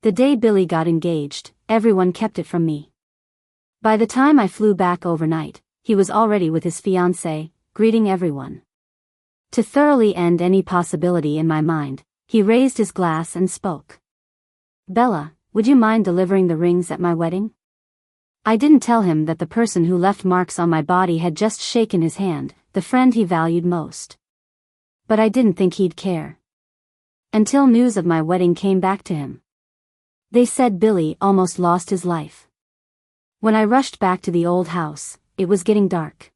The day Billy got engaged, everyone kept it from me. By the time I flew back overnight, he was already with his fiancée, greeting everyone. To thoroughly end any possibility in my mind, he raised his glass and spoke. "Bella, would you mind delivering the rings at my wedding?" I didn't tell him that the person who left marks on my body had just shaken his hand, the friend he valued most. But I didn't think he'd care. Until news of my wedding came back to him. They said Billy almost lost his life. When I rushed back to the old house, it was getting dark.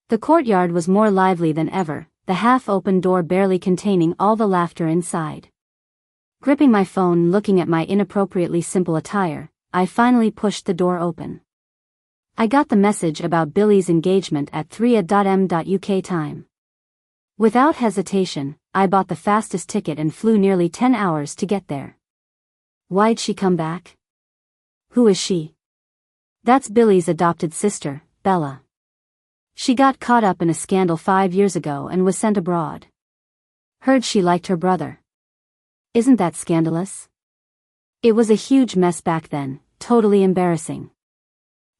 The courtyard was more lively than ever, the half-open door barely containing all the laughter inside. Gripping my phone and looking at my inappropriately simple attire, I finally pushed the door open. I got the message about Billy's engagement at 3:00 time. Without hesitation, I bought the fastest ticket and flew nearly 10 hours to get there. Why'd she come back? Who is she? That's Billy's adopted sister, Bella. She got caught up in a scandal 5 years ago and was sent abroad. Heard she liked her brother. Isn't that scandalous? It was a huge mess back then, totally embarrassing.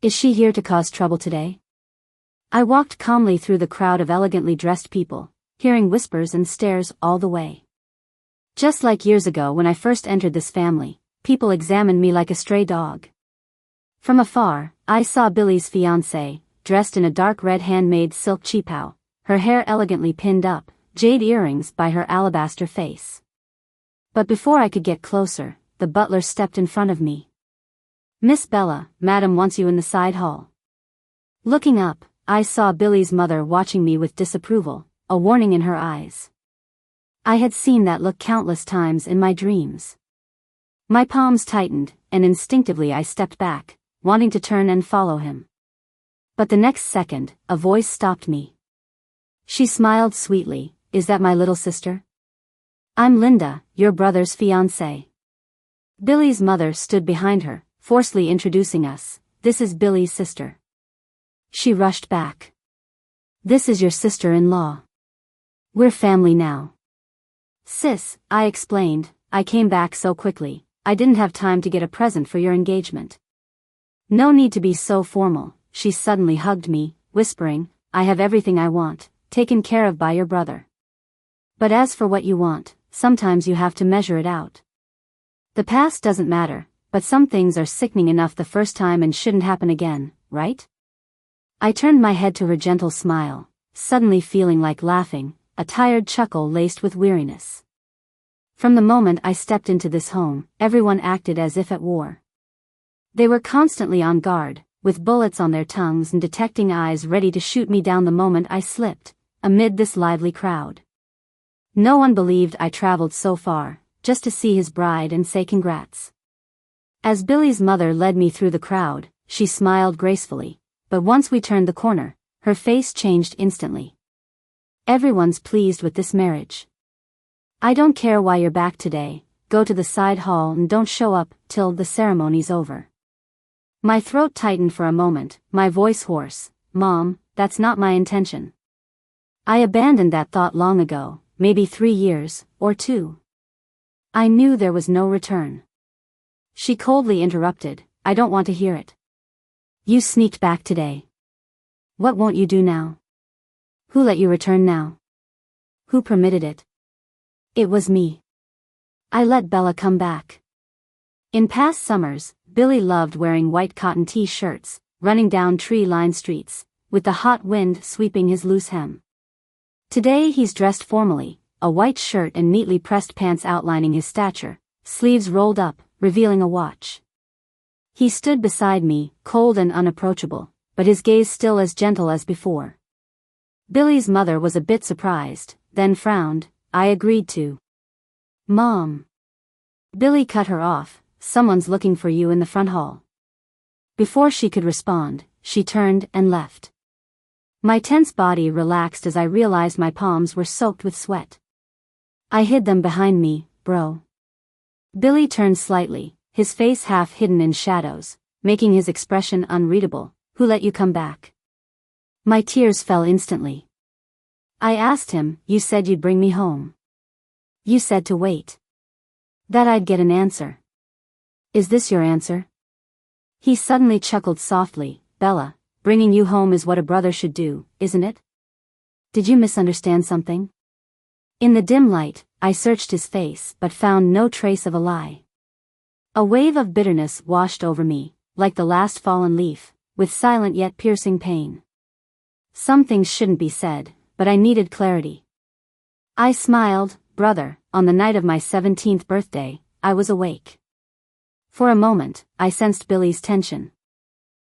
Is she here to cause trouble today? I walked calmly through the crowd of elegantly dressed people, hearing whispers and stares all the way. Just like years ago when I first entered this family, people examined me like a stray dog. From afar, I saw Billy's fiancée, dressed in a dark red handmade silk cheapao, her hair elegantly pinned up, jade earrings by her alabaster face. But before I could get closer, the butler stepped in front of me. "Miss Bella, Madam wants you in the side hall." Looking up, I saw Billy's mother watching me with disapproval, a warning in her eyes. I had seen that look countless times in my dreams. My palms tightened, and instinctively I stepped back, wanting to turn and follow him. But the next second, a voice stopped me. She smiled sweetly. "Is that my little sister?" "I'm Linda, your brother's fiancée." Billy's mother stood behind her, forcefully introducing us. "This is Billy's sister." She rushed back. "This is your sister-in-law. We're family now." "Sis," I explained, "I came back so quickly, I didn't have time to get a present for your engagement." "No need to be so formal." She suddenly hugged me, whispering, "I have everything I want, taken care of by your brother. But as for what you want, sometimes you have to measure it out. The past doesn't matter, but some things are sickening enough the first time and shouldn't happen again, right?" I turned my head to her gentle smile, suddenly feeling like laughing, a tired chuckle laced with weariness. From the moment I stepped into this home, everyone acted as if at war. They were constantly on guard, with bullets on their tongues and detecting eyes ready to shoot me down the moment I slipped, amid this lively crowd. No one believed I traveled so far, just to see his bride and say congrats. As Billy's mother led me through the crowd, she smiled gracefully, but once we turned the corner, her face changed instantly. "Everyone's pleased with this marriage. I don't care why you're back today, go to the side hall and don't show up till the ceremony's over." My throat tightened for a moment, my voice hoarse. "Mom, that's not my intention. I abandoned that thought long ago, maybe 3 years, or 2. I knew there was no return." She coldly interrupted, "I don't want to hear it. You sneaked back today. What won't you do now? Who let you return now? Who permitted it?" "It was me. I let Bella come back." In past summers, Billy loved wearing white cotton t-shirts, running down tree-lined streets, with the hot wind sweeping his loose hem. Today he's dressed formally, a white shirt and neatly pressed pants outlining his stature, sleeves rolled up, revealing a watch. He stood beside me, cold and unapproachable, but his gaze still as gentle as before. Billy's mother was a bit surprised, then frowned. I agreed to. "Mom." Billy cut her off, "Someone's looking for you in the front hall." Before she could respond, she turned and left. My tense body relaxed as I realized my palms were soaked with sweat. I hid them behind me, bro. Billy turned slightly, his face half hidden in shadows, making his expression unreadable. "Who let you come back?" My tears fell instantly. I asked him, "You said you'd bring me home. You said to wait. That I'd get an answer." Is this your answer? He suddenly chuckled softly. Bella, bringing you home is what a brother should do, isn't it? Did you misunderstand something? In the dim light, I searched his face but found no trace of a lie. A wave of bitterness washed over me, like the last fallen leaf, with silent yet piercing pain. Some things shouldn't be said, but I needed clarity. I smiled. Brother, on the night of my 17th birthday, I was awake. For a moment, I sensed Billy's tension.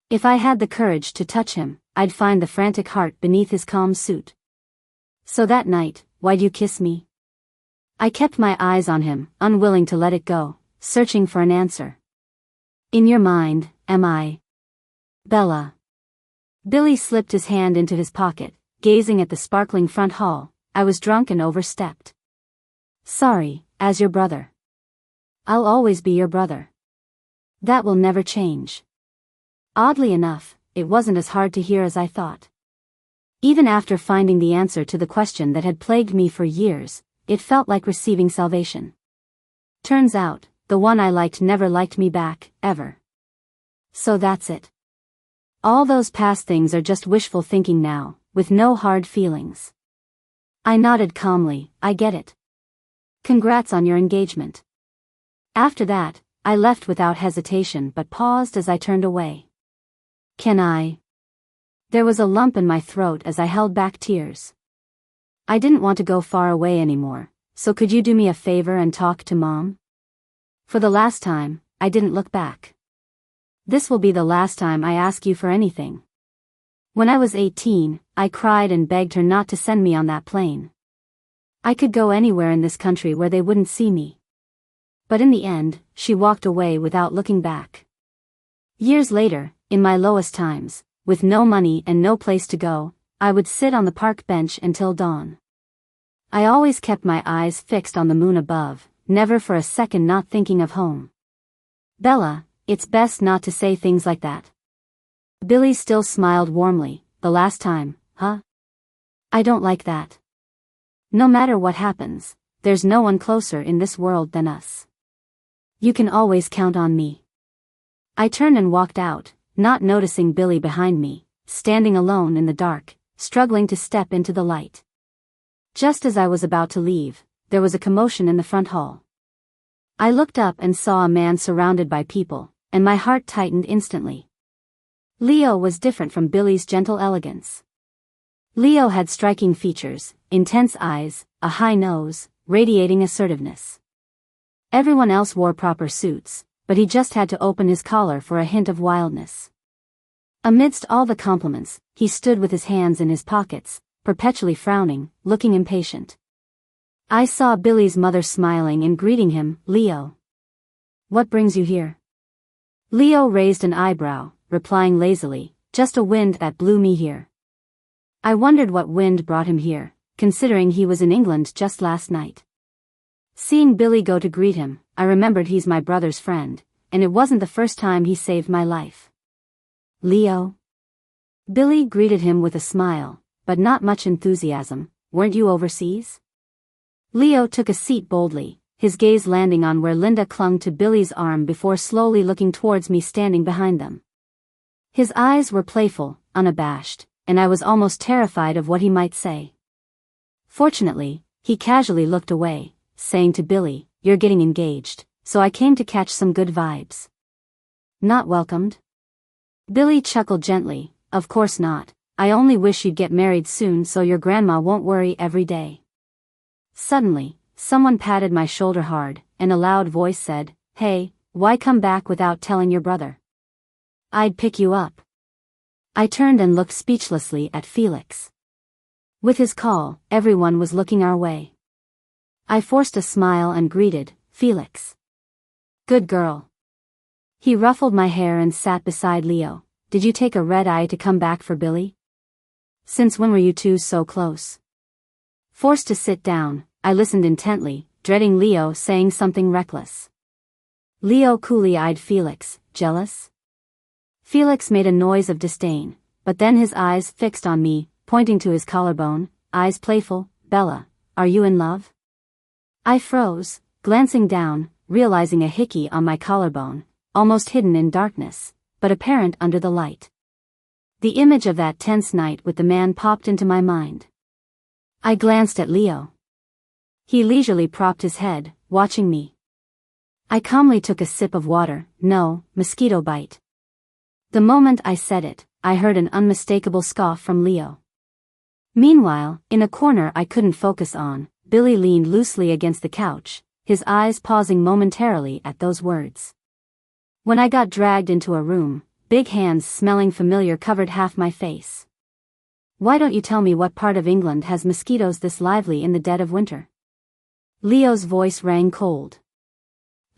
If I had the courage to touch him, I'd find the frantic heart beneath his calm suit. So that night, why'd you kiss me? I kept my eyes on him, unwilling to let it go, searching for an answer. In your mind, am I Bella? Billy slipped his hand into his pocket, gazing at the sparkling front hall. I was drunk and overstepped. Sorry, as your brother. I'll always be your brother. That will never change. Oddly enough, it wasn't as hard to hear as I thought. Even after finding the answer to the question that had plagued me for years, it felt like receiving salvation. Turns out, the one I liked never liked me back, ever. So that's it. All those past things are just wishful thinking now, with no hard feelings. I nodded calmly. I get it. Congrats on your engagement. After that, I left without hesitation but paused as I turned away. Can I? There was a lump in my throat as I held back tears. I didn't want to go far away anymore, so could you do me a favor and talk to Mom? For the last time, I didn't look back. This will be the last time I ask you for anything. When I was 18, I cried and begged her not to send me on that plane. I could go anywhere in this country where they wouldn't see me. But in the end, she walked away without looking back. Years later, in my lowest times, with no money and no place to go, I would sit on the park bench until dawn. I always kept my eyes fixed on the moon above, never for a second not thinking of home. Bella, it's best not to say things like that. Billy still smiled warmly. The last time, huh? I don't like that. No matter what happens, there's no one closer in this world than us. You can always count on me. I turned and walked out, not noticing Billy behind me, standing alone in the dark, struggling to step into the light. Just as I was about to leave, there was a commotion in the front hall. I looked up and saw a man surrounded by people, and my heart tightened instantly. Leo was different from Billy's gentle elegance. Leo had striking features, intense eyes, a high nose, radiating assertiveness. Everyone else wore proper suits, but he just had to open his collar for a hint of wildness. Amidst all the compliments, he stood with his hands in his pockets, perpetually frowning, looking impatient. I saw Billy's mother smiling and greeting him. Leo. What brings you here? Leo raised an eyebrow, replying lazily, just a wind that blew me here. I wondered what wind brought him here, considering he was in England just last night. Seeing Billy go to greet him, I remembered he's my brother's friend, and it wasn't the first time he saved my life. Leo? Billy greeted him with a smile, but not much enthusiasm. Weren't you overseas? Leo took a seat boldly, his gaze landing on where Linda clung to Billy's arm before slowly looking towards me standing behind them. His eyes were playful, unabashed, and I was almost terrified of what he might say. Fortunately, he casually looked away, saying to Billy, "You're getting engaged, so I came to catch some good vibes." Not welcomed? Billy chuckled gently. Of course not. I only wish you'd get married soon so your grandma won't worry every day. Suddenly, someone patted my shoulder hard, and a loud voice said, "Hey, why come back without telling your brother? I'd pick you up." I turned and looked speechlessly at Felix. With his call, everyone was looking our way. I forced a smile and greeted, "Felix. Good girl." He ruffled my hair and sat beside Leo. "Did you take a red eye to come back for Billy? Since when were you two so close?" Forced to sit down, I listened intently, dreading Leo saying something reckless. Leo coolly eyed Felix. "Jealous?" Felix made a noise of disdain, but then his eyes fixed on me, pointing to his collarbone, eyes playful. "Bella, are you in love?" I froze, glancing down, realizing a hickey on my collarbone, almost hidden in darkness, but apparent under the light. The image of that tense night with the man popped into my mind. I glanced at Leo. He leisurely propped his head, watching me. I calmly took a sip of water. No, mosquito bite. The moment I said it, I heard an unmistakable scoff from Leo. Meanwhile, in a corner I couldn't focus on, Billy leaned loosely against the couch, his eyes pausing momentarily at those words. When I got dragged into a room, big hands smelling familiar covered half my face. Why don't you tell me what part of England has mosquitoes this lively in the dead of winter? Leo's voice rang cold.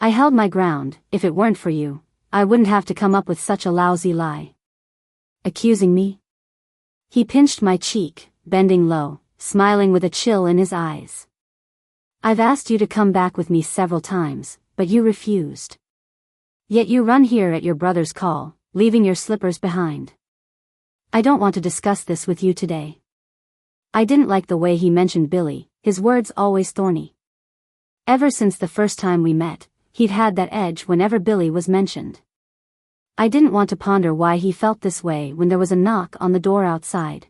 I held my ground. If it weren't for you, I wouldn't have to come up with such a lousy lie. Accusing me? He pinched my cheek, bending low, smiling with a chill in his eyes. I've asked you to come back with me several times, but you refused. Yet you run here at your brother's call, leaving your slippers behind. I don't want to discuss this with you today. I didn't like the way he mentioned Billy, his words always thorny. Ever since the first time we met, he'd had that edge whenever Billy was mentioned. I didn't want to ponder why he felt this way when there was a knock on the door outside.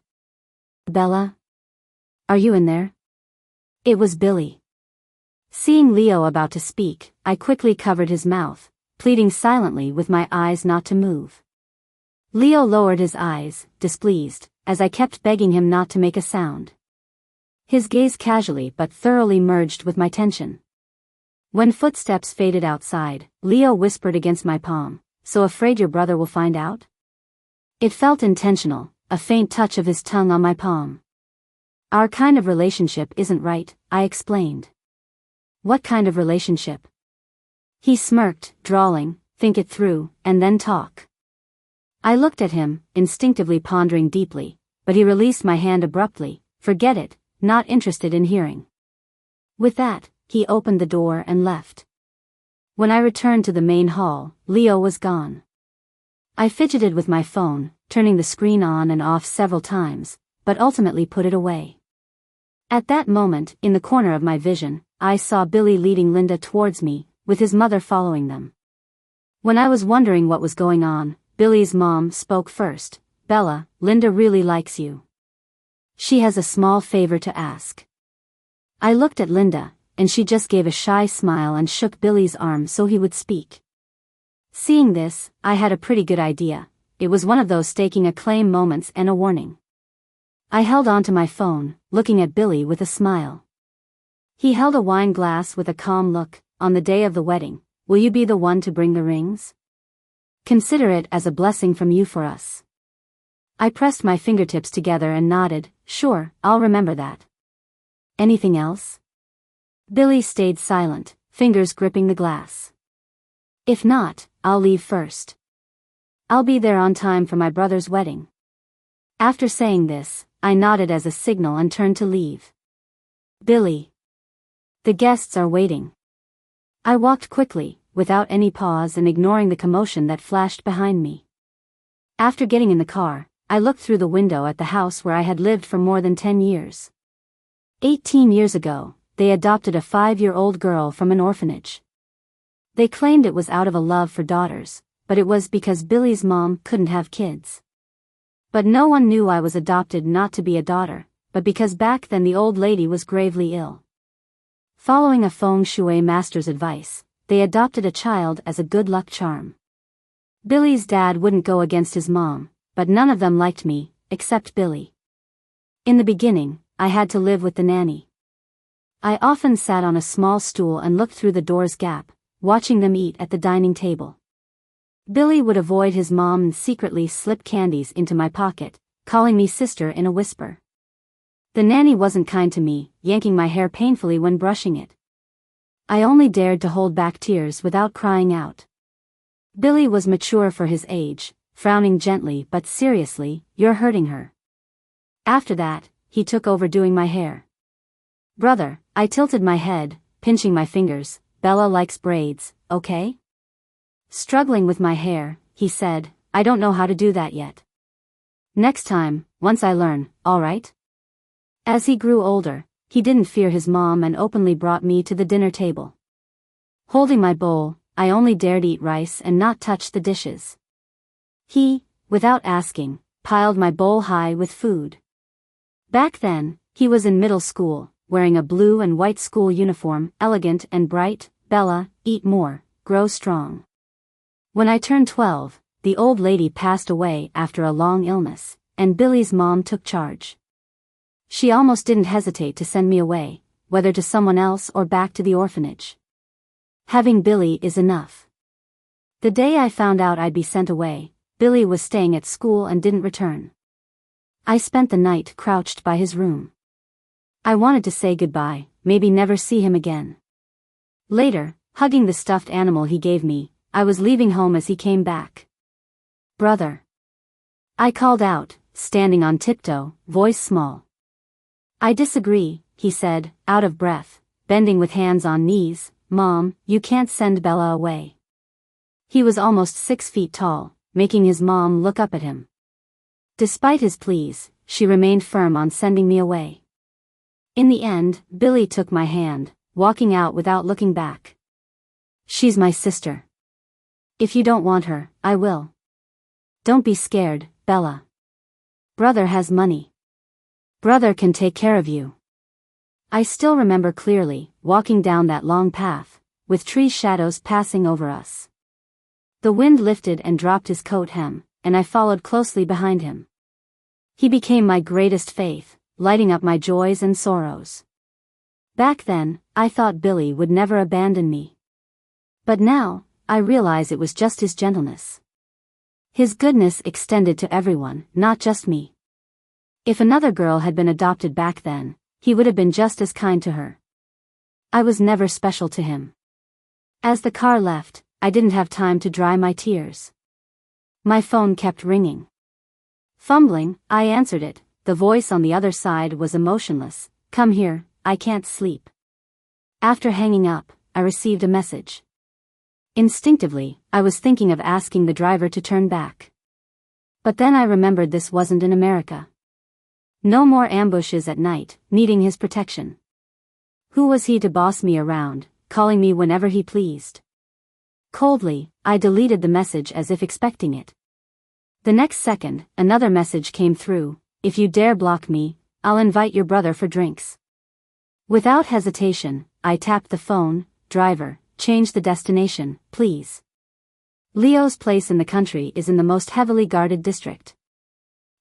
Bella? Are you in there? It was Billy. Seeing Leo about to speak, I quickly covered his mouth, pleading silently with my eyes not to move. Leo lowered his eyes, displeased, as I kept begging him not to make a sound. His gaze casually but thoroughly merged with my tension. When footsteps faded outside, Leo whispered against my palm, "So afraid your brother will find out?" It felt intentional, a faint touch of his tongue on my palm. Our kind of relationship isn't right, I explained. What kind of relationship? He smirked, drawling, "Think it through, and then talk." I looked at him, instinctively pondering deeply, but he released my hand abruptly. "Forget it, not interested in hearing." With that, he opened the door and left. When I returned to the main hall, Leo was gone. I fidgeted with my phone, turning the screen on and off several times, but ultimately put it away. At that moment, in the corner of my vision, I saw Billy leading Linda towards me, with his mother following them. When I was wondering what was going on, Billy's mom spoke first. "Bella, Linda really likes you. She has a small favor to ask." I looked at Linda, and she just gave a shy smile and shook Billy's arm so he would speak. Seeing this, I had a pretty good idea. It was one of those staking a claim moments and a warning. I held on to my phone, looking at Billy with a smile. He held a wine glass with a calm look. "On the day of the wedding, will you be the one to bring the rings? Consider it as a blessing from you for us." I pressed my fingertips together and nodded. "Sure, I'll remember that." "Anything else?" Billy stayed silent, fingers gripping the glass. "If not, I'll leave first. I'll be there on time for my brother's wedding." After saying this, I nodded as a signal and turned to leave. "Billy. The guests are waiting." I walked quickly, without any pause and ignoring the commotion that flashed behind me. After getting in the car, I looked through the window at the house where I had lived for more than 10 years. 18 years ago, they adopted a 5-year-old girl from an orphanage. They claimed it was out of a love for daughters, but it was because Billy's mom couldn't have kids. But no one knew I was adopted not to be a daughter, but because back then the old lady was gravely ill. Following a feng shui master's advice, they adopted a child as a good luck charm. Billy's dad wouldn't go against his mom, but none of them liked me, except Billy. In the beginning, I had to live with the nanny. I often sat on a small stool and looked through the door's gap, watching them eat at the dining table. Billy would avoid his mom and secretly slip candies into my pocket, calling me sister in a whisper. The nanny wasn't kind to me, yanking my hair painfully when brushing it. I only dared to hold back tears without crying out. Billy was mature for his age, frowning gently but seriously, "You're hurting her." After that, he took over doing my hair. "Brother," I tilted my head, pinching my fingers, "Bella likes braids, okay?" Struggling with my hair, he said, "I don't know how to do that yet. Next time, once I learn, all right?" As he grew older, he didn't fear his mom and openly brought me to the dinner table. Holding my bowl, I only dared eat rice and not touch the dishes. He, without asking, piled my bowl high with food. Back then, he was in middle school, wearing a blue and white school uniform, elegant and bright. Bella, eat more, grow strong. When I turned 12, the old lady passed away after a long illness, and Billy's mom took charge. She almost didn't hesitate to send me away, whether to someone else or back to the orphanage. Having Billy is enough. The day I found out I'd be sent away, Billy was staying at school and didn't return. I spent the night crouched by his room. I wanted to say goodbye, maybe never see him again. Later, hugging the stuffed animal he gave me, I was leaving home as he came back. "Brother." I called out, standing on tiptoe, voice small. "I disagree," he said, out of breath, bending with hands on knees. "Mom, you can't send Bella away." He was almost 6 feet tall, making his mom look up at him. Despite his pleas, she remained firm on sending me away. In the end, Billy took my hand, walking out without looking back. "She's my sister. If you don't want her, I will. Don't be scared, Bella. Brother has money. Brother can take care of you." I still remember clearly, walking down that long path, with tree shadows passing over us. The wind lifted and dropped his coat hem, and I followed closely behind him. He became my greatest faith, lighting up my joys and sorrows. Back then, I thought Billy would never abandon me. But now, I realize it was just his gentleness. His goodness extended to everyone, not just me. If another girl had been adopted back then, he would have been just as kind to her. I was never special to him. As the car left, I didn't have time to dry my tears. My phone kept ringing. Fumbling, I answered it. The voice on the other side was emotionless. "Come here, I can't sleep." After hanging up, I received a message. Instinctively, I was thinking of asking the driver to turn back. But then I remembered this wasn't in America. No more ambushes at night, needing his protection. Who was he to boss me around, calling me whenever he pleased? Coldly, I deleted the message as if expecting it. The next second, another message came through. "If you dare block me, I'll invite your brother for drinks." Without hesitation, I tapped the phone. "Driver, change the destination, please. Leo's place in the country is in the most heavily guarded district.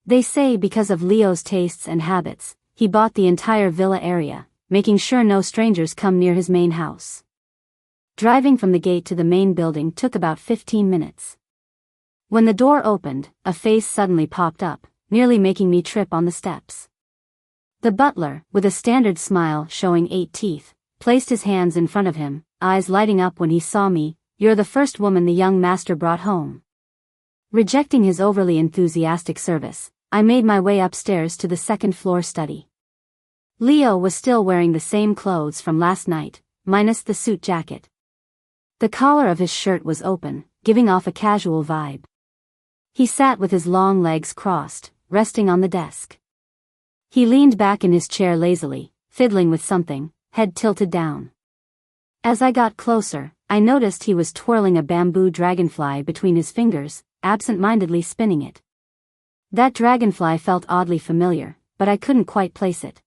They say because of Leo's tastes and habits, he bought the entire villa area, making sure no strangers come near his main house." Driving from the gate to the main building took about 15 minutes. When the door opened, a face suddenly popped up, nearly making me trip on the steps. The butler, with a standard smile showing 8 teeth, placed his hands in front of him, eyes lighting up when he saw me. "You're the first woman the young master brought home." Rejecting his overly enthusiastic service, I made my way upstairs to the second-floor study. Leo was still wearing the same clothes from last night, minus the suit jacket. The collar of his shirt was open, giving off a casual vibe. He sat with his long legs crossed, resting on the desk. He leaned back in his chair lazily, fiddling with something, head tilted down. As I got closer, I noticed he was twirling a bamboo dragonfly between his fingers, absent-mindedly spinning it. That dragonfly felt oddly familiar, but I couldn't quite place it.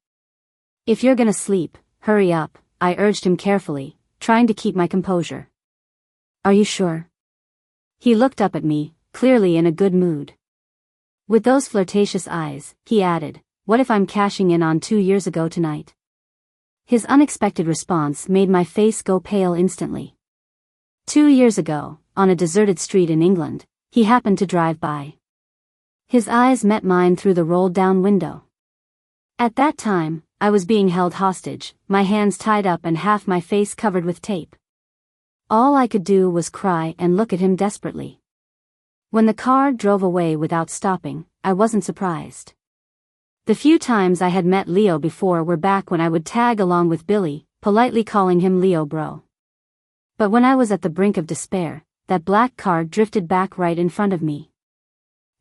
"If you're gonna sleep, hurry up," I urged him carefully, trying to keep my composure. "Are you sure?" He looked up at me, clearly in a good mood. With those flirtatious eyes, he added, "What if I'm cashing in on 2 years ago tonight?" His unexpected response made my face go pale instantly. 2 years ago, on a deserted street in England, he happened to drive by. His eyes met mine through the rolled-down window. At that time, I was being held hostage, my hands tied up and half my face covered with tape. All I could do was cry and look at him desperately. When the car drove away without stopping, I wasn't surprised. The few times I had met Leo before were back when I would tag along with Billy, politely calling him Leo bro. But when I was at the brink of despair, that black car drifted back right in front of me.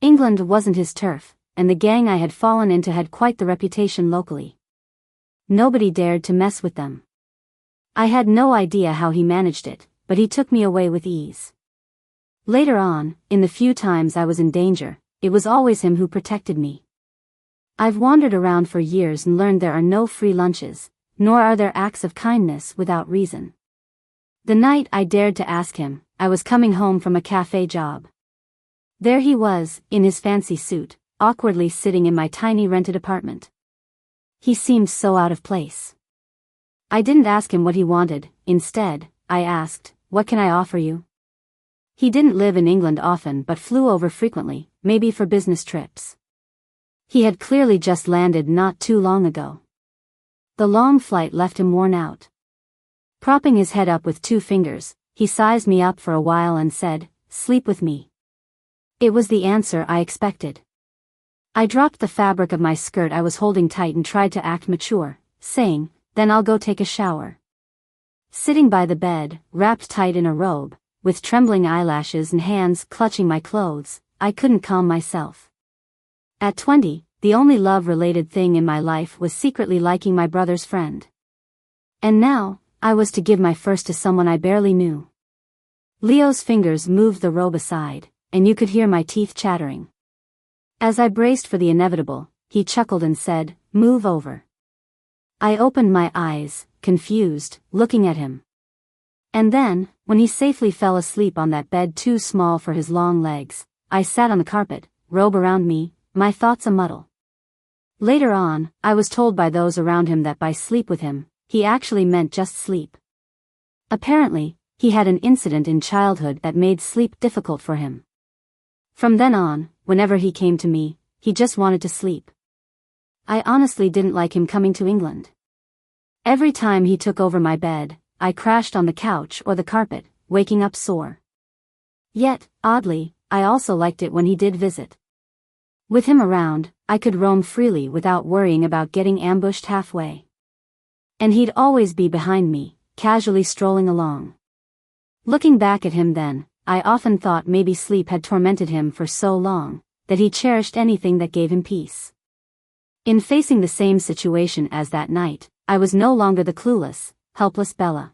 England wasn't his turf, and the gang I had fallen into had quite the reputation locally. Nobody dared to mess with them. I had no idea how he managed it, but he took me away with ease. Later on, in the few times I was in danger, it was always him who protected me. I've wandered around for years and learned there are no free lunches, nor are there acts of kindness without reason. The night I dared to ask him, I was coming home from a cafe job. There he was, in his fancy suit, awkwardly sitting in my tiny rented apartment. He seemed so out of place. I didn't ask him what he wanted. Instead, I asked, "What can I offer you?" He didn't live in England often but flew over frequently, maybe for business trips. He had clearly just landed not too long ago. The long flight left him worn out. Propping his head up with 2 fingers, he sized me up for a while and said, "Sleep with me." It was the answer I expected. I dropped the fabric of my skirt I was holding tight and tried to act mature, saying, "Then I'll go take a shower." Sitting by the bed, wrapped tight in a robe, with trembling eyelashes and hands clutching my clothes, I couldn't calm myself. At 20, the only love-related thing in my life was secretly liking my brother's friend. And now, I was to give my first to someone I barely knew. Leo's fingers moved the robe aside, and you could hear my teeth chattering. As I braced for the inevitable, he chuckled and said, "Move over." I opened my eyes, confused, looking at him. And then, when he safely fell asleep on that bed too small for his long legs, I sat on the carpet, robe around me, my thoughts a muddle. Later on, I was told by those around him that by sleep with him, he actually meant just sleep. Apparently, he had an incident in childhood that made sleep difficult for him. From then on, whenever he came to me, he just wanted to sleep. I honestly didn't like him coming to England. Every time he took over my bed, I crashed on the couch or the carpet, waking up sore. Yet, oddly, I also liked it when he did visit. With him around, I could roam freely without worrying about getting ambushed halfway. And he'd always be behind me, casually strolling along. Looking back at him then, I often thought maybe sleep had tormented him for so long, that he cherished anything that gave him peace. In facing the same situation as that night, I was no longer the clueless, helpless Bella.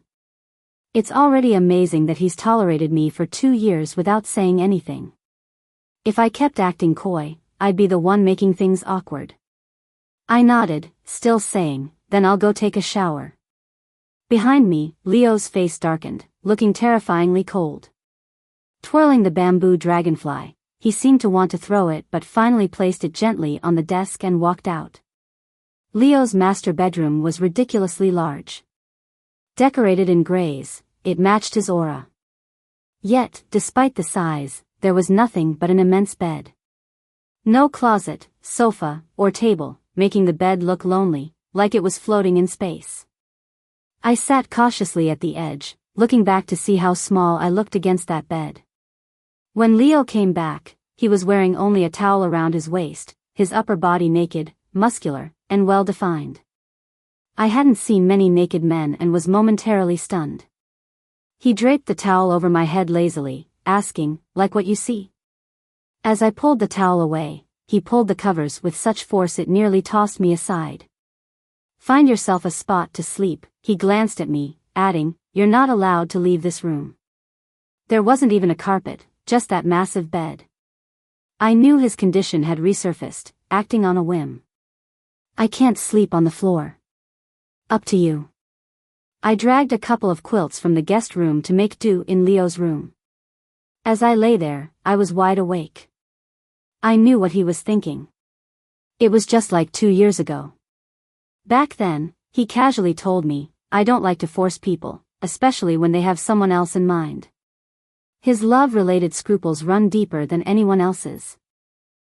It's already amazing that he's tolerated me for 2 years without saying anything. If I kept acting coy, I'd be the one making things awkward. I nodded, still saying, "Then I'll go take a shower." Behind me, Leo's face darkened, looking terrifyingly cold. Twirling the bamboo dragonfly, he seemed to want to throw it but finally placed it gently on the desk and walked out. Leo's master bedroom was ridiculously large. Decorated in grays, it matched his aura. Yet, despite the size, there was nothing but an immense bed. No closet, sofa, or table, making the bed look lonely, like it was floating in space. I sat cautiously at the edge, looking back to see how small I looked against that bed. When Leo came back, he was wearing only a towel around his waist, his upper body naked, muscular, and well-defined. I hadn't seen many naked men and was momentarily stunned. He draped the towel over my head lazily, asking, "Like what you see?" As I pulled the towel away, he pulled the covers with such force it nearly tossed me aside. "Find yourself a spot to sleep," he glanced at me, adding, "You're not allowed to leave this room." There wasn't even a carpet, just that massive bed. I knew his condition had resurfaced, acting on a whim. "I can't sleep on the floor." "Up to you." I dragged a couple of quilts from the guest room to make do in Leo's room. As I lay there, I was wide awake. I knew what he was thinking. It was just like 2 years ago. Back then, he casually told me, "I don't like to force people, especially when they have someone else in mind." His love-related scruples run deeper than anyone else's.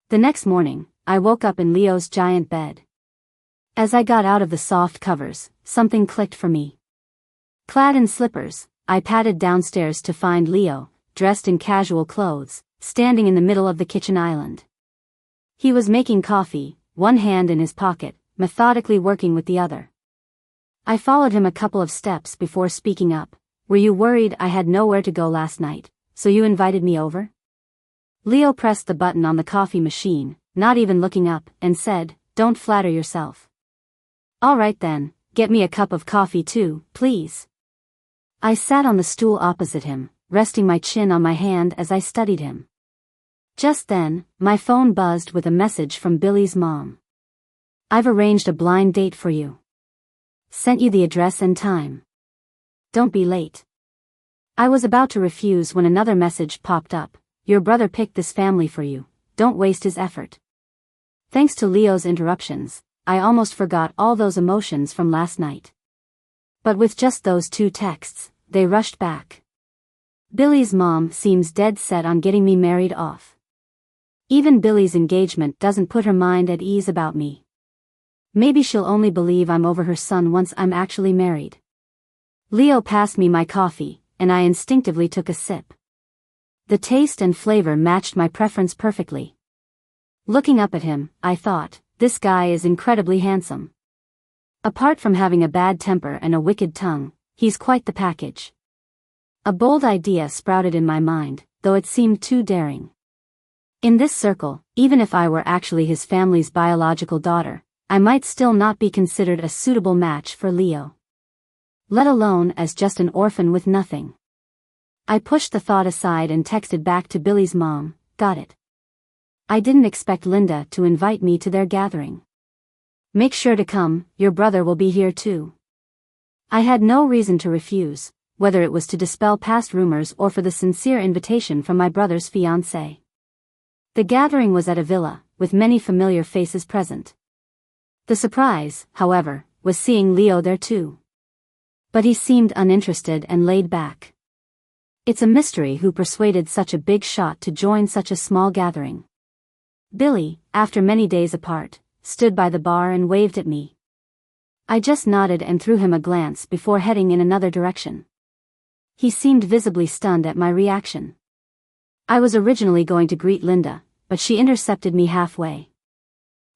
The next morning, I woke up in Leo's giant bed. As I got out of the soft covers, something clicked for me. Clad in slippers, I padded downstairs to find Leo, dressed in casual clothes, standing in the middle of the kitchen island. He was making coffee, one hand in his pocket, methodically working with the other. I followed him a couple of steps before speaking up. "Were you worried I had nowhere to go last night, so you invited me over?" Leo pressed the button on the coffee machine, not even looking up, and said, "Don't flatter yourself." "All right then, get me a cup of coffee too, please." I sat on the stool opposite him, resting my chin on my hand as I studied him. Just then, my phone buzzed with a message from Billy's mom. "I've arranged a blind date for you. Sent you the address and time. Don't be late." I was about to refuse when another message popped up. "Your brother picked this family for you. Don't waste his effort." Thanks to Leo's interruptions, I almost forgot all those emotions from last night. But with just those 2 texts, they rushed back. Billy's mom seems dead set on getting me married off. Even Billy's engagement doesn't put her mind at ease about me. Maybe she'll only believe I'm over her son once I'm actually married. Leo passed me my coffee, and I instinctively took a sip. The taste and flavor matched my preference perfectly. Looking up at him, I thought, this guy is incredibly handsome. Apart from having a bad temper and a wicked tongue, he's quite the package. A bold idea sprouted in my mind, though it seemed too daring. In this circle, even if I were actually his family's biological daughter, I might still not be considered a suitable match for Leo. Let alone as just an orphan with nothing. I pushed the thought aside and texted back to Billy's mom, "Got it. I didn't expect Linda to invite me to their gathering. Make sure to come, your brother will be here too." I had no reason to refuse, whether it was to dispel past rumors or for the sincere invitation from my brother's fiancée. The gathering was at a villa, with many familiar faces present. The surprise, however, was seeing Leo there too. But he seemed uninterested and laid back. It's a mystery who persuaded such a big shot to join such a small gathering. Billy, after many days apart, stood by the bar and waved at me. I just nodded and threw him a glance before heading in another direction. He seemed visibly stunned at my reaction. I was originally going to greet Linda, but she intercepted me halfway.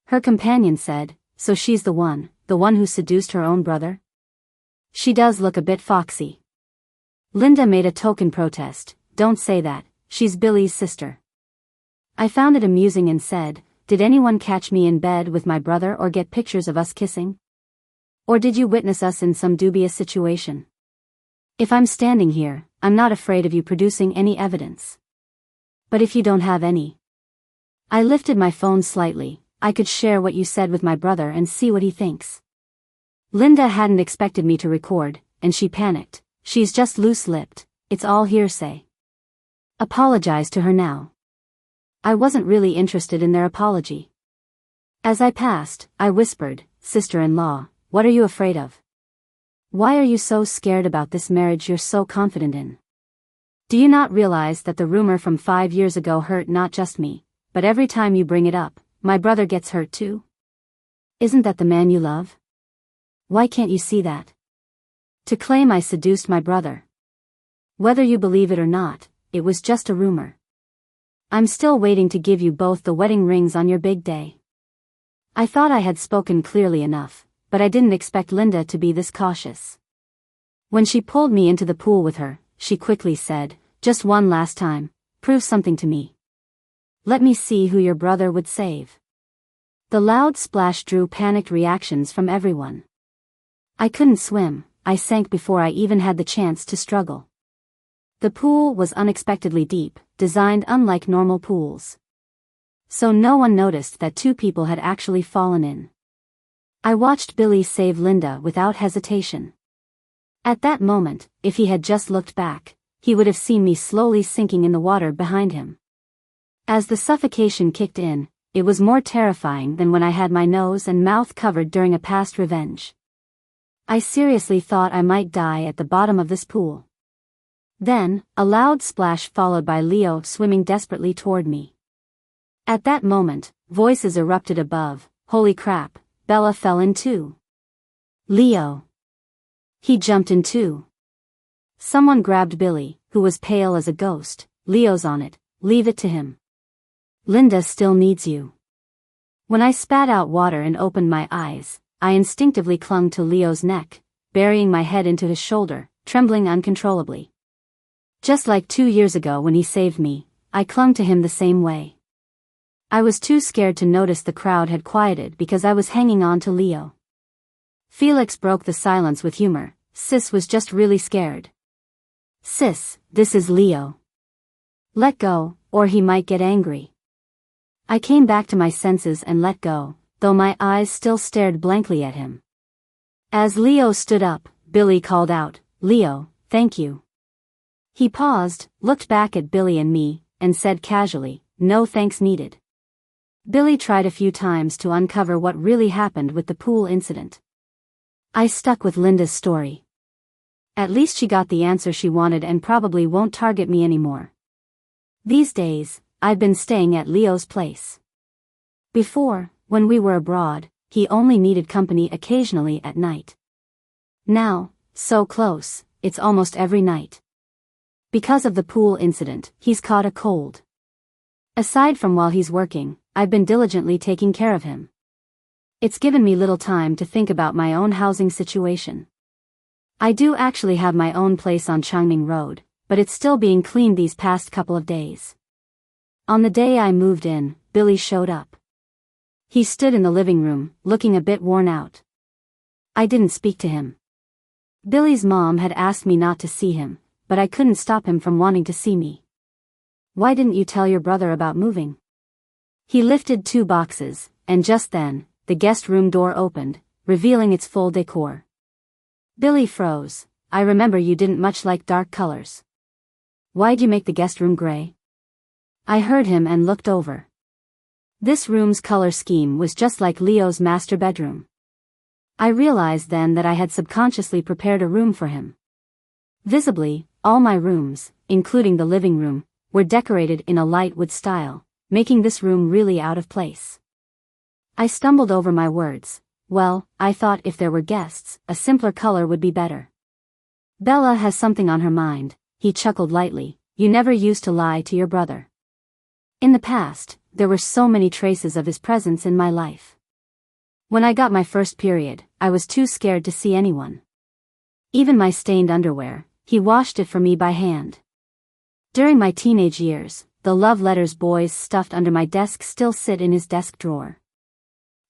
Her companion said, "So she's the one who seduced her own brother? She does look a bit foxy." Linda made a token protest, "Don't say that, she's Billy's sister." I found it amusing and said, "Did anyone catch me in bed with my brother or get pictures of us kissing? Or did you witness us in some dubious situation? If I'm standing here, I'm not afraid of you producing any evidence. But if you don't have any..." I lifted my phone slightly. I could share what you said with my brother and see what he thinks. Linda hadn't expected me to record, and she panicked. "She's just loose-lipped, it's all hearsay." Apologize to her now. I wasn't really interested in their apology. As I passed, I whispered, "Sister-in-law, what are you afraid of? Why are you so scared about this marriage you're so confident in? Do you not realize that the rumor from 5 years ago hurt not just me, but every time you bring it up, my brother gets hurt too? Isn't that the man you love? Why can't you see that? To claim I seduced my brother. Whether you believe it or not, it was just a rumor. I'm still waiting to give you both the wedding rings on your big day." I thought I had spoken clearly enough, but I didn't expect Linda to be this cautious. When she pulled me into the pool with her, she quickly said, "Just one last time, prove something to me. Let me see who your brother would save." The loud splash drew panicked reactions from everyone. I couldn't swim, I sank before I even had the chance to struggle. The pool was unexpectedly deep, designed unlike normal pools. So no one noticed that 2 people had actually fallen in. I watched Billy save Linda without hesitation. At that moment, if he had just looked back, he would have seen me slowly sinking in the water behind him. As the suffocation kicked in, it was more terrifying than when I had my nose and mouth covered during a past revenge. I seriously thought I might die at the bottom of this pool. Then, a loud splash followed by Leo swimming desperately toward me. At that moment, voices erupted above. "Holy crap, Bella fell in too. Leo. He jumped in too." Someone grabbed Billy, who was pale as a ghost. "Leo's on it, leave it to him. Linda still needs you." When I spat out water and opened my eyes, I instinctively clung to Leo's neck, burying my head into his shoulder, trembling uncontrollably. Just like 2 years ago when he saved me, I clung to him the same way. I was too scared to notice the crowd had quieted because I was hanging on to Leo. Felix broke the silence with humor. "Sis was just really scared. Sis, this is Leo. Let go, or he might get angry. I came back to my senses and let go, though my eyes still stared blankly at him. As Leo stood up, Billy called out, "Leo, thank you." He paused, looked back at Billy and me, and said casually, "No thanks needed." Billy tried a few times to uncover what really happened with the pool incident. I stuck with Linda's story. At least she got the answer she wanted and probably won't target me anymore. These days, I've been staying at Leo's place. Before, when we were abroad, he only needed company occasionally at night. Now, so close, it's almost every night. Because of the pool incident, he's caught a cold. Aside from while he's working, I've been diligently taking care of him. It's given me little time to think about my own housing situation. I do actually have my own place on Changning Road, but it's still being cleaned these past couple of days. On the day I moved in, Billy showed up. He stood in the living room, looking a bit worn out. I didn't speak to him. Billy's mom had asked me not to see him, but I couldn't stop him from wanting to see me. "Why didn't you tell your brother about moving?" He lifted 2 boxes, and just then, the guest room door opened, revealing its full decor. Billy froze. "I remember you didn't much like dark colors. Why'd you make the guest room gray?" I heard him and looked over. This room's color scheme was just like Leo's master bedroom. I realized then that I had subconsciously prepared a room for him. Visibly, all my rooms, including the living room, were decorated in a light wood style, making this room really out of place. I stumbled over my words. Well, I thought if there were guests, a simpler color would be better. "Bella has something on her mind," he chuckled lightly. "You never used to lie to your brother." In the past, there were so many traces of his presence in my life. When I got my first period, I was too scared to see anyone. Even my stained underwear, he washed it for me by hand. During my teenage years, the love letters boys stuffed under my desk still sit in his desk drawer.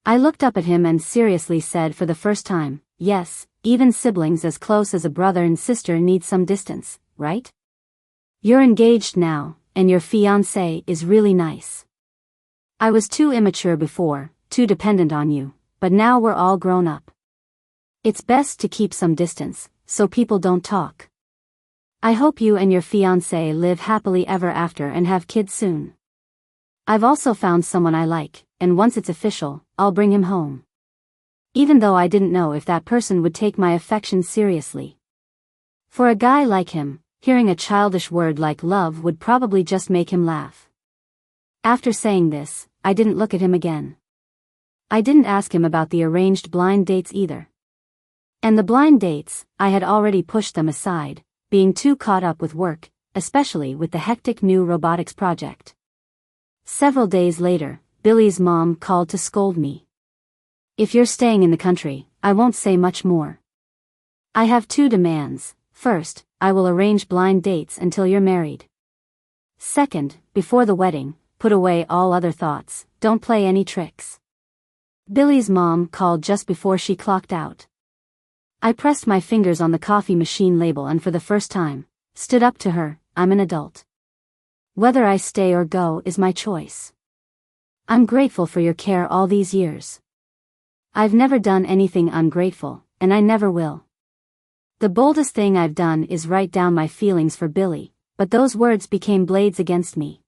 I looked up at him and seriously said for the first time, "Yes, even siblings as close as a brother and sister need some distance, right? You're engaged now, and your fiancé is really nice. I was too immature before, too dependent on you, but now we're all grown up. It's best to keep some distance, so people don't talk. I hope you and your fiancé live happily ever after and have kids soon. I've also found someone I like, and once it's official, I'll bring him home." Even though I didn't know if that person would take my affection seriously. For a guy like him, hearing a childish word like love would probably just make him laugh. After saying this, I didn't look at him again. I didn't ask him about the arranged blind dates either. And the blind dates, I had already pushed them aside, being too caught up with work, especially with the hectic new robotics project. Several days later, Billy's mom called to scold me. "If you're staying in the country, I won't say much more. I have 2 demands. First, I will arrange blind dates until you're married. Second, before the wedding, put away all other thoughts, don't play any tricks." Billy's mom called just before she clocked out. I pressed my fingers on the coffee machine label and for the first time, stood up to her. "I'm an adult. Whether I stay or go is my choice. I'm grateful for your care all these years. I've never done anything ungrateful, and I never will. The boldest thing I've done is write down my feelings for Billy, but those words became blades against me.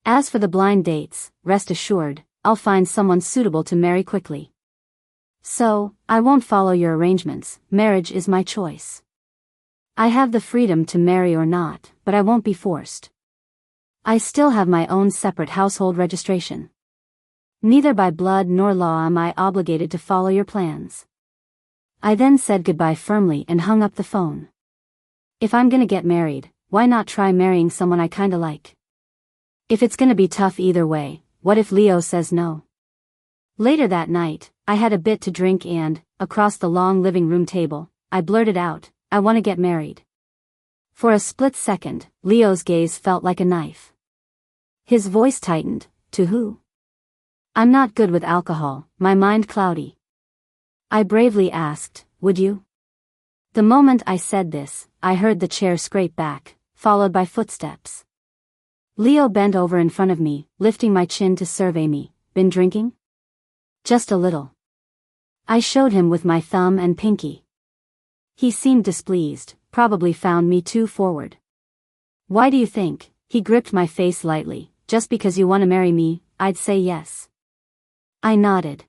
As for the blind dates, rest assured, I'll find someone suitable to marry quickly. So, I won't follow your arrangements. Marriage is my choice. I have the freedom to marry or not, but I won't be forced. I still have my own separate household registration. Neither by blood nor law am I obligated to follow your plans." I then said goodbye firmly and hung up the phone. If I'm gonna get married, why not try marrying someone I kinda like? If it's gonna be tough either way, what if Leo says no? Later that night, I had a bit to drink and, across the long living room table, I blurted out, "I wanna get married." For a split second, Leo's gaze felt like a knife. His voice tightened. "To who?" "I'm not good with alcohol," my mind cloudy. I bravely asked, "Would you?" The moment I said this, I heard the chair scrape back, followed by footsteps. Leo bent over in front of me, lifting my chin to survey me. Been drinking? Just a little. I showed him with my thumb and pinky. He seemed displeased, probably found me too forward. Why do you think? He gripped my face lightly. Just because you want to marry me, I'd say yes. I nodded.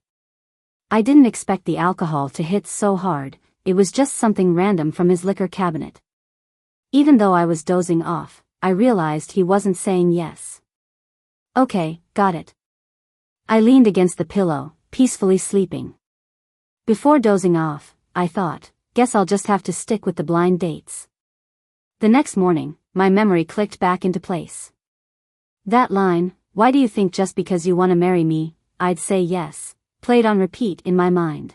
I didn't expect the alcohol to hit so hard, it was just something random from his liquor cabinet. Even though I was dozing off, I realized he wasn't saying yes. Okay, got it. I leaned against the pillow, peacefully sleeping. Before dozing off, I thought, guess I'll just have to stick with the blind dates. The next morning, my memory clicked back into place. That line, why do you think just because you want to marry me, I'd say yes, played on repeat in my mind.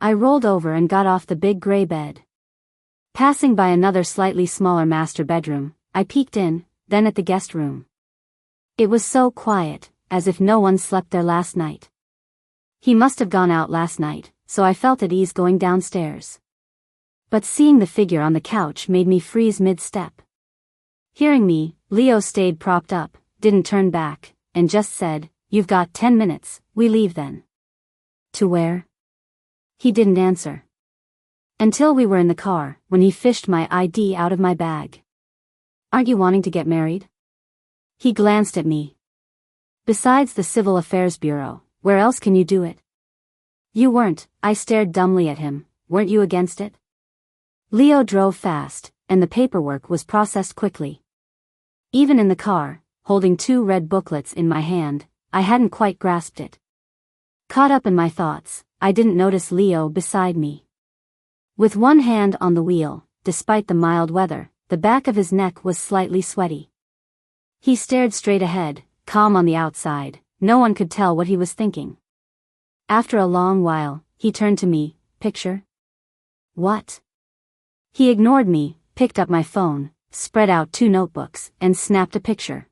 I rolled over and got off the big gray bed. Passing by another slightly smaller master bedroom, I peeked in, then at the guest room. It was so quiet, as if no one slept there last night. He must have gone out last night, so I felt at ease going downstairs. But seeing the figure on the couch made me freeze mid-step. Hearing me, Leo stayed propped up, didn't turn back, and just said, "You've got 10 minutes, we leave then." To where? He didn't answer. Until we were in the car, when he fished my ID out of my bag. Aren't you wanting to get married? He glanced at me. Besides the Civil Affairs Bureau, where else can you do it? You weren't, I stared dumbly at him, weren't you against it? Leo drove fast, and the paperwork was processed quickly. Even in the car, holding 2 red booklets in my hand, I hadn't quite grasped it. Caught up in my thoughts, I didn't notice Leo beside me. With one hand on the wheel, despite the mild weather, the back of his neck was slightly sweaty. He stared straight ahead, calm on the outside, no one could tell what he was thinking. After a long while, he turned to me, "Picture?" "What?" He ignored me, picked up my phone, spread out 2 notebooks, and snapped a picture.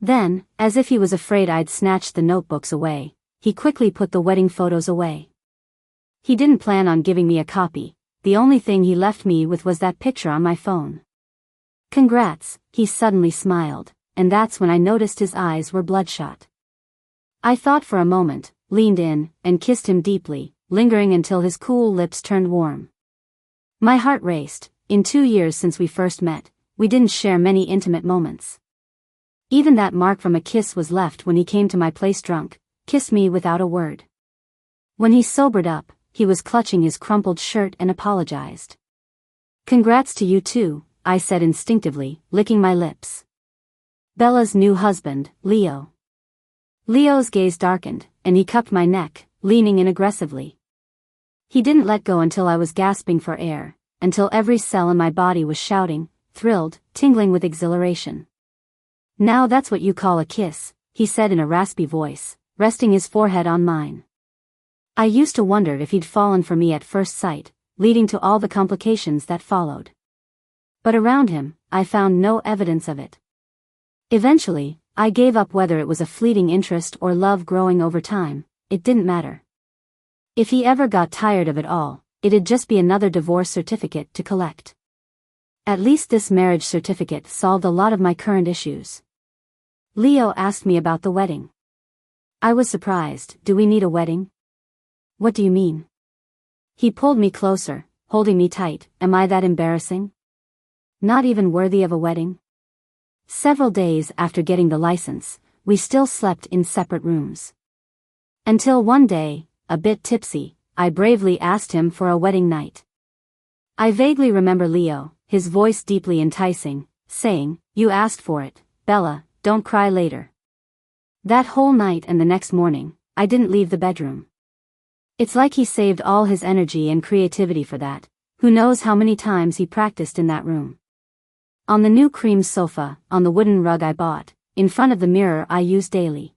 Then, as if he was afraid I'd snatched the notebooks away, he quickly put the wedding photos away. He didn't plan on giving me a copy, the only thing he left me with was that picture on my phone. "Congrats," he suddenly smiled, and that's when I noticed his eyes were bloodshot. I thought for a moment, leaned in, and kissed him deeply, lingering until his cool lips turned warm. My heart raced. In 2 years since we first met, we didn't share many intimate moments. Even that mark from a kiss was left when he came to my place drunk, kissed me without a word. When he sobered up, he was clutching his crumpled shirt and apologized. "Congrats to you too," I said instinctively, licking my lips. "Bella's new husband, Leo." Leo's gaze darkened, and he cupped my neck, leaning in aggressively. He didn't let go until I was gasping for air, until every cell in my body was shouting, thrilled, tingling with exhilaration. "Now that's what you call a kiss," he said in a raspy voice, resting his forehead on mine. I used to wonder if he'd fallen for me at first sight, leading to all the complications that followed. But around him, I found no evidence of it. Eventually, I gave up whether it was a fleeting interest or love growing over time, it didn't matter. If he ever got tired of it all, it'd just be another divorce certificate to collect. At least this marriage certificate solved a lot of my current issues. Leo asked me about the wedding. I was surprised. "Do we need a wedding?" "What do you mean?" He pulled me closer, holding me tight. "Am I that embarrassing? Not even worthy of a wedding?" Several days after getting the license, we still slept in separate rooms. Until one day, a bit tipsy, I bravely asked him for a wedding night. I vaguely remember Leo, his voice deeply enticing, saying, "You asked for it, Bella, don't cry later." That whole night and the next morning, I didn't leave the bedroom. It's like he saved all his energy and creativity for that. Who knows how many times he practiced in that room. On the new cream sofa, on the wooden rug I bought, in front of the mirror I use daily.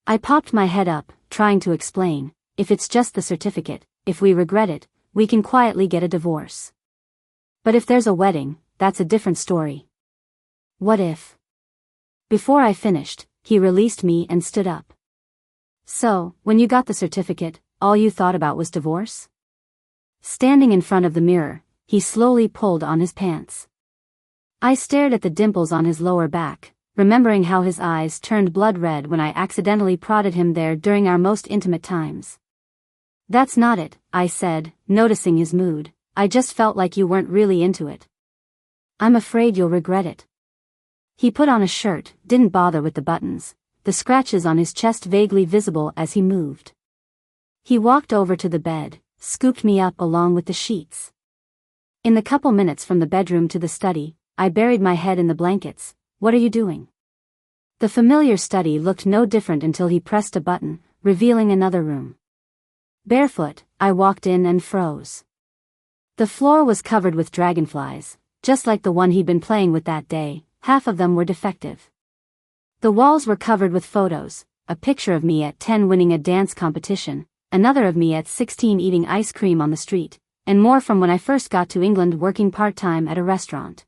I popped my head up, trying to explain, "If it's just the certificate, if we regret it, we can quietly get a divorce. But if there's a wedding, that's a different story." "What if?" Before I finished, he released me and stood up. "So, when you got the certificate, all you thought about was divorce?" Standing in front of the mirror, he slowly pulled on his pants. I stared at the dimples on his lower back, remembering how his eyes turned blood red when I accidentally prodded him there during our most intimate times. "That's not it," I said, noticing his mood. "I just felt like you weren't really into it." "I'm afraid you'll regret it." He put on a shirt, didn't bother with the buttons, the scratches on his chest vaguely visible as he moved. He walked over to the bed, scooped me up along with the sheets. In the couple minutes from the bedroom to the study, I buried my head in the blankets. "What are you doing?" The familiar study looked no different until he pressed a button, revealing another room. Barefoot, I walked in and froze. The floor was covered with dragonflies, just like the one he'd been playing with that day. Half of them were defective. The walls were covered with photos, a picture of me at 10 winning a dance competition, another of me at 16 eating ice cream on the street, and more from when I first got to England working part-time at a restaurant.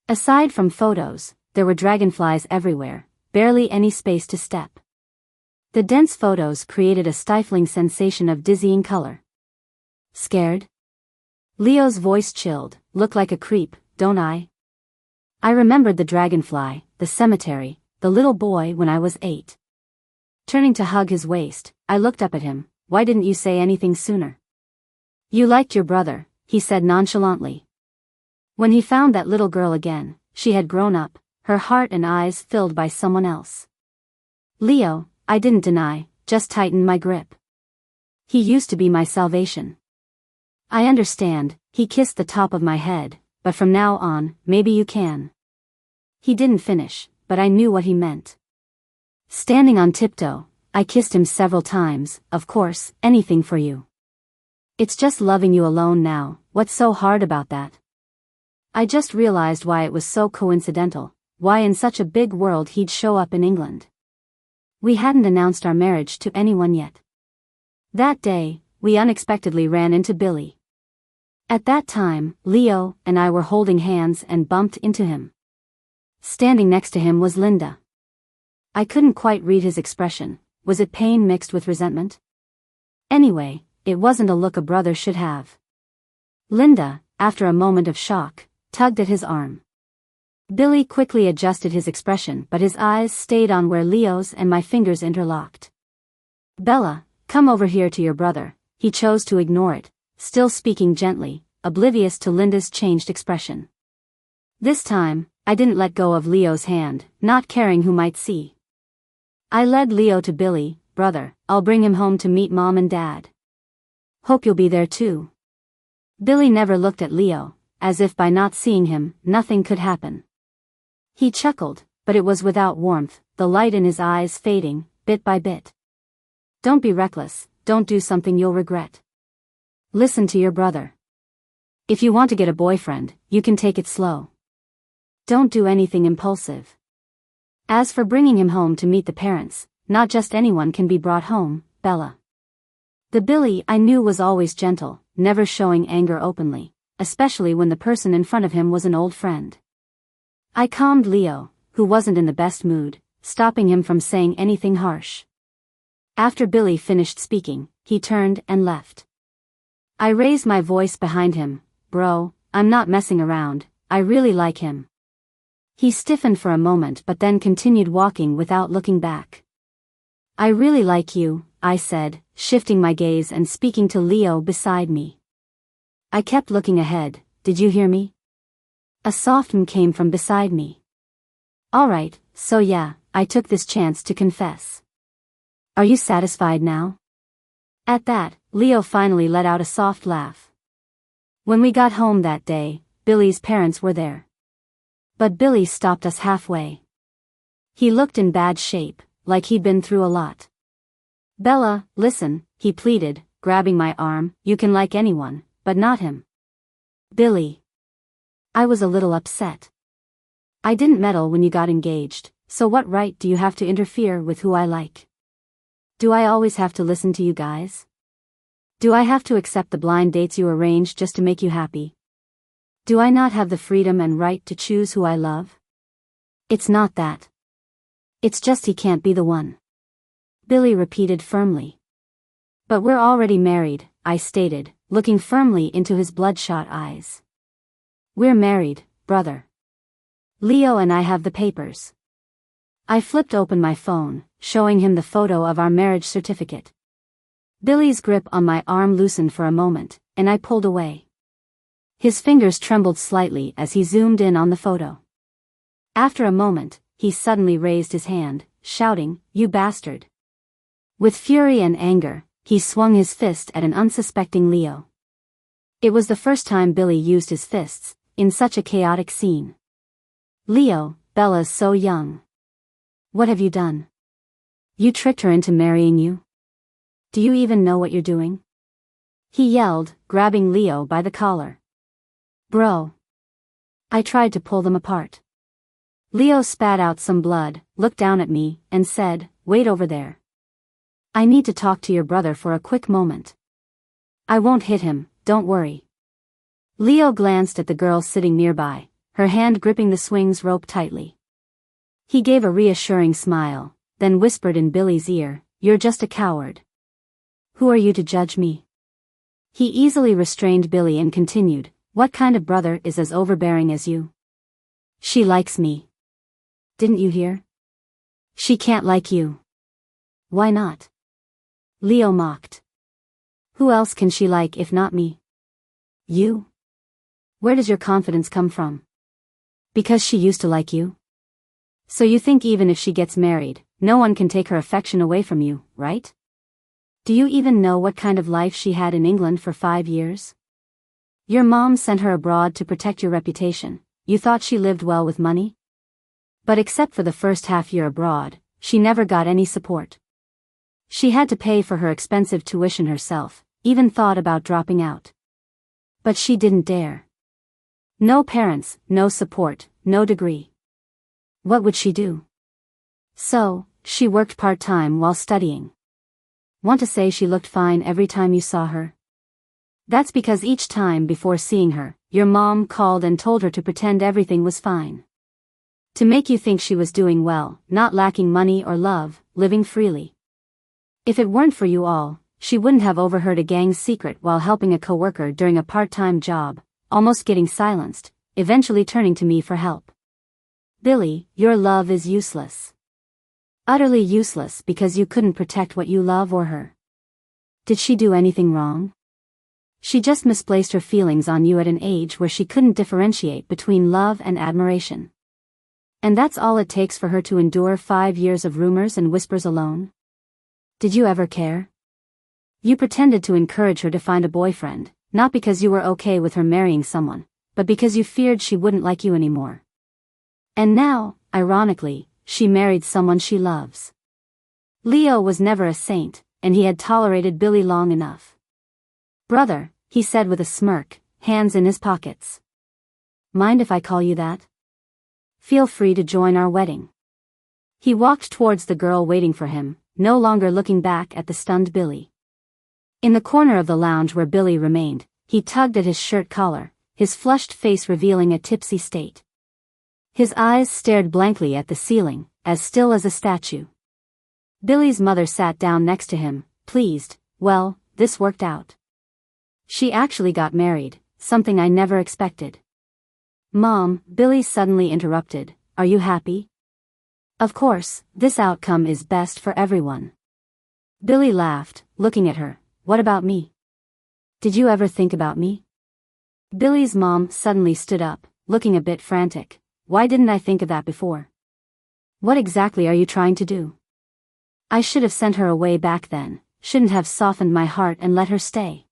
Aside from photos, there were dragonflies everywhere, barely any space to step. The dense photos created a stifling sensation of dizzying color. "Scared?" Leo's voice chilled. "Look like a creep, don't I?" I remembered the dragonfly, the cemetery, the little boy when I was 8. Turning to hug his waist, I looked up at him. "Why didn't you say anything sooner?" "You liked your brother," he said nonchalantly. When he found that little girl again, she had grown up, her heart and eyes filled by someone else. "Leo," I didn't deny, just tightened my grip. "He used to be my salvation." "I understand," he kissed the top of my head, "but from now on, maybe you can." He didn't finish, but I knew what he meant. Standing on tiptoe, I kissed him several times. "Of course, anything for you. It's just loving you alone now. What's so hard about that?" I just realized why it was so coincidental, why in such a big world he'd show up in England. We hadn't announced our marriage to anyone yet. That day, we unexpectedly ran into Billy. At that time, Leo and I were holding hands and bumped into him. Standing next to him was Linda. I couldn't quite read his expression. Was it pain mixed with resentment? Anyway, it wasn't a look a brother should have. Linda, after a moment of shock, tugged at his arm. Billy quickly adjusted his expression, but his eyes stayed on where Leo's and my fingers interlocked. "Bella, come over here to your brother." He chose to ignore it, still speaking gently, oblivious to Linda's changed expression. This time, I didn't let go of Leo's hand, not caring who might see. I led Leo to Billy. "Brother, I'll bring him home to meet Mom and Dad. Hope you'll be there too." Billy never looked at Leo, as if by not seeing him, nothing could happen. He chuckled, but it was without warmth, the light in his eyes fading, bit by bit. "Don't be reckless, don't do something you'll regret. Listen to your brother. If you want to get a boyfriend, you can take it slow. Don't do anything impulsive. As for bringing him home to meet the parents, not just anyone can be brought home, Bella." The Billy I knew was always gentle, never showing anger openly, especially when the person in front of him was an old friend. I calmed Leo, who wasn't in the best mood, stopping him from saying anything harsh. After Billy finished speaking, he turned and left. I raised my voice behind him. "Bro, I'm not messing around, I really like him." He stiffened for a moment but then continued walking without looking back. "I really like you," I said, shifting my gaze and speaking to Leo beside me. I kept looking ahead. "Did you hear me?" A soft came from beside me. "Alright, so yeah, I took this chance to confess. Are you satisfied now?" At that, Leo finally let out a soft laugh. When we got home that day, Billy's parents were there. But Billy stopped us halfway. He looked in bad shape, like he'd been through a lot. "Bella, listen," he pleaded, grabbing my arm. "You can like anyone, but not him." "Billy." I was a little upset. "I didn't meddle when you got engaged, so what right do you have to interfere with who I like? Do I always have to listen to you guys? Do I have to accept the blind dates you arrange just to make you happy? Do I not have the freedom and right to choose who I love?" "It's not that. It's just he can't be the one," Billy repeated firmly. "But we're already married," I stated, looking firmly into his bloodshot eyes. "We're married, brother. Leo and I have the papers." I flipped open my phone, showing him the photo of our marriage certificate. Billy's grip on my arm loosened for a moment, and I pulled away. His fingers trembled slightly as he zoomed in on the photo. After a moment, he suddenly raised his hand, shouting, "You bastard!" With fury and anger, he swung his fist at an unsuspecting Leo. It was the first time Billy used his fists in such a chaotic scene. "Leo, Bella's so young. What have you done? You tricked her into marrying you? Do you even know what you're doing?" he yelled, grabbing Leo by the collar. "Bro." I tried to pull them apart. Leo spat out some blood, looked down at me, and said, "Wait over there. I need to talk to your brother for a quick moment." "I won't hit him, don't worry." Leo glanced at the girl sitting nearby, her hand gripping the swings rope tightly. He gave a reassuring smile, then whispered in Billy's ear, "You're just a coward. Who are you to judge me?" He easily restrained Billy and continued, "What kind of brother is as overbearing as you? She likes me. Didn't you hear? She can't like you." "Why not?" Leo mocked. "Who else can she like if not me? You? Where does your confidence come from? Because she used to like you? So you think even if she gets married, no one can take her affection away from you, right? Do you even know what kind of life she had in England for 5 years? Your mom sent her abroad to protect your reputation. You thought she lived well with money? But except for the first half year abroad, she never got any support. She had to pay for her expensive tuition herself, even thought about dropping out. But she didn't dare. No parents, no support, no degree. What would she do? So, she worked part-time while studying. Want to say she looked fine every time you saw her? That's because each time before seeing her, your mom called and told her to pretend everything was fine. To make you think she was doing well, not lacking money or love, living freely. If it weren't for you all, she wouldn't have overheard a gang's secret while helping a coworker during a part-time job, almost getting silenced, eventually turning to me for help. Billy, your love is useless. Utterly useless because you couldn't protect what you love or her. Did she do anything wrong? She just misplaced her feelings on you at an age where she couldn't differentiate between love and admiration. And that's all it takes for her to endure 5 years of rumors and whispers alone? Did you ever care? You pretended to encourage her to find a boyfriend, not because you were okay with her marrying someone, but because you feared she wouldn't like you anymore. And now, ironically, she married someone she loves. Leo was never a saint, and he had tolerated Billy long enough. "Brother," he said with a smirk, hands in his pockets. "Mind if I call you that? Feel free to join our wedding." He walked towards the girl waiting for him, no longer looking back at the stunned Billy. In the corner of the lounge where Billy remained, he tugged at his shirt collar, his flushed face revealing a tipsy state. His eyes stared blankly at the ceiling, as still as a statue. Billy's mother sat down next to him, pleased. "Well, this worked out. She actually got married, something I never expected." "Mom," Billy suddenly interrupted, "are you happy?" "Of course, this outcome is best for everyone." Billy laughed, looking at her. "What about me? Did you ever think about me?" Billy's mom suddenly stood up, looking a bit frantic. "Why didn't I think of that before? What exactly are you trying to do?" "I should have sent her away back then, shouldn't have softened my heart and let her stay.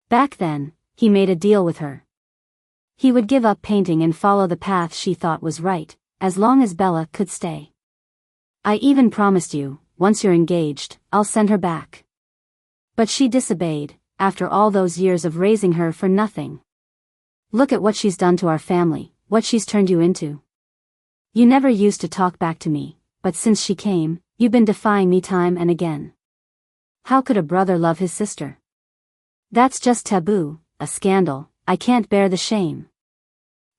Back then, he made a deal with her. He would give up painting and follow the path she thought was right, as long as Bella could stay. I even promised you, once you're engaged, I'll send her back. But she disobeyed, after all those years of raising her for nothing. Look at what she's done to our family, what she's turned you into. You never used to talk back to me, but since she came, you've been defying me time and again. How could a brother love his sister? That's just taboo, a scandal. I can't bear the shame.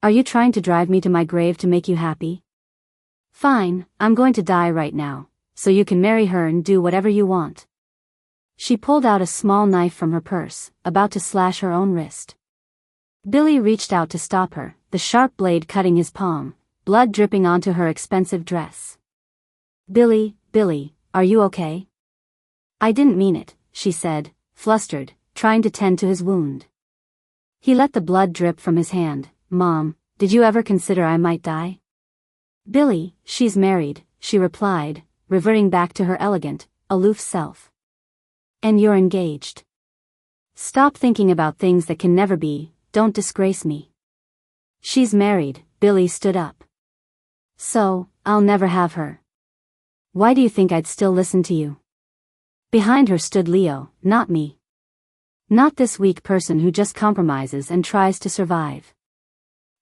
Are you trying to drive me to my grave to make you happy? Fine, I'm going to die right now, so you can marry her and do whatever you want." She pulled out a small knife from her purse, about to slash her own wrist. Billy reached out to stop her, the sharp blade cutting his palm, blood dripping onto her expensive dress. Billy, are you okay? I didn't mean it, she said, flustered, trying to tend to his wound. He let the blood drip from his hand. Mom, did you ever consider I might die? Billy, she's married, she replied, reverting back to her elegant, aloof self. And you're engaged. Stop thinking about things that can never be, don't disgrace me. She's married, Billy stood up. So, I'll never have her. Why do you think I'd still listen to you? Behind her stood Leo, not me. Not this weak person who just compromises and tries to survive.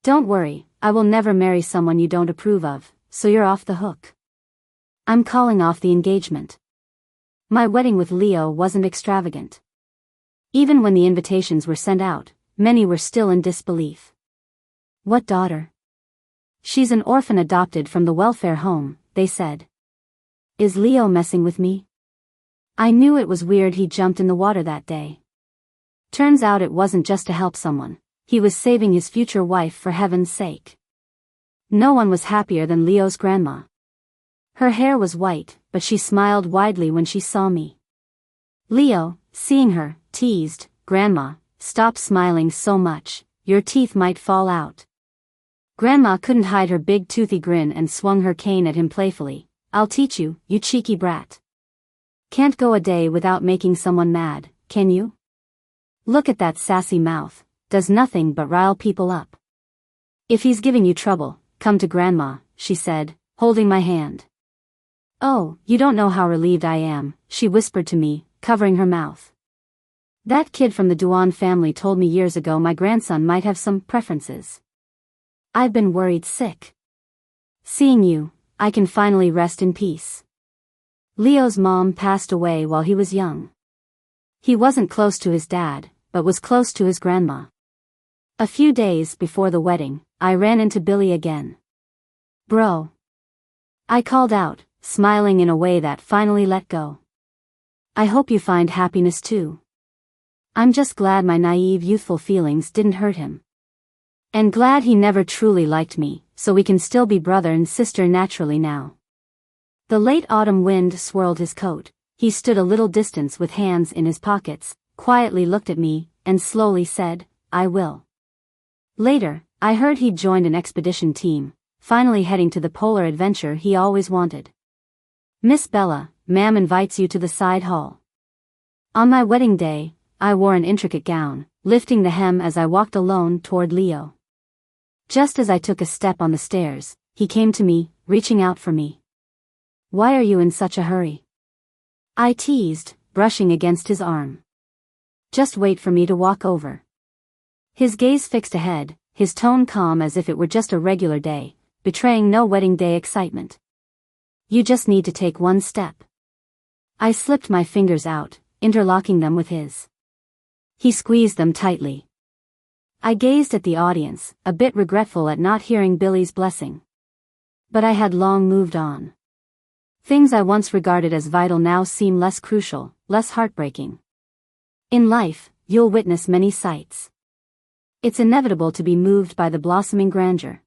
Don't worry, I will never marry someone you don't approve of, so you're off the hook. I'm calling off the engagement. My wedding with Leo wasn't extravagant. Even when the invitations were sent out, many were still in disbelief. What daughter? She's an orphan adopted from the welfare home, they said. Is Leo messing with me? I knew it was weird he jumped in the water that day. Turns out it wasn't just to help someone, he was saving his future wife for heaven's sake. No one was happier than Leo's grandma. Her hair was white, but she smiled widely when she saw me. Leo, seeing her, teased, Grandma, stop smiling so much, your teeth might fall out. Grandma couldn't hide her big toothy grin and swung her cane at him playfully. I'll teach you, you cheeky brat. Can't go a day without making someone mad, can you? Look at that sassy mouth, does nothing but rile people up. If he's giving you trouble, come to Grandma, she said, holding my hand. Oh, you don't know how relieved I am, she whispered to me, covering her mouth. That kid from the Duan family told me years ago my grandson might have some preferences. I've been worried sick. Seeing you, I can finally rest in peace. Leo's mom passed away while he was young. He wasn't close to his dad, but was close to his grandma. A few days before the wedding, I ran into Billy again. Bro. I called out, smiling in a way that finally let go. I hope you find happiness too. I'm just glad my naive youthful feelings didn't hurt him. And glad he never truly liked me, so we can still be brother and sister naturally now. The late autumn wind swirled his coat. He stood a little distance with hands in his pockets, quietly looked at me, and slowly said, I will. Later, I heard he'd joined an expedition team, finally heading to the polar adventure he always wanted. Miss Bella, ma'am invites you to the side hall. On my wedding day, I wore an intricate gown, lifting the hem as I walked alone toward Leo. Just as I took a step on the stairs, he came to me, reaching out for me. Why are you in such a hurry? I teased, brushing against his arm. Just wait for me to walk over. His gaze fixed ahead, his tone calm as if it were just a regular day, betraying no wedding day excitement. You just need to take one step. I slipped my fingers out, interlocking them with his. He squeezed them tightly. I gazed at the audience, a bit regretful at not hearing Billy's blessing. But I had long moved on. Things I once regarded as vital now seem less crucial, less heartbreaking. In life, you'll witness many sights. It's inevitable to be moved by the blossoming grandeur.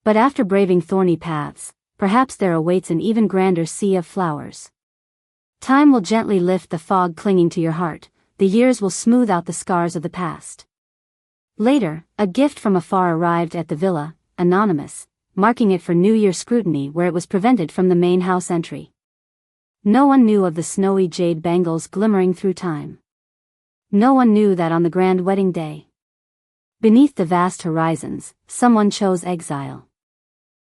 But after braving thorny paths, perhaps there awaits an even grander sea of flowers. Time will gently lift the fog clinging to your heart, the years will smooth out the scars of the past. Later, a gift from afar arrived at the villa, anonymous, marking it for New Year scrutiny where it was prevented from the main house entry. No one knew of the snowy jade bangles glimmering through time. No one knew that on the grand wedding day, beneath the vast horizons, someone chose exile.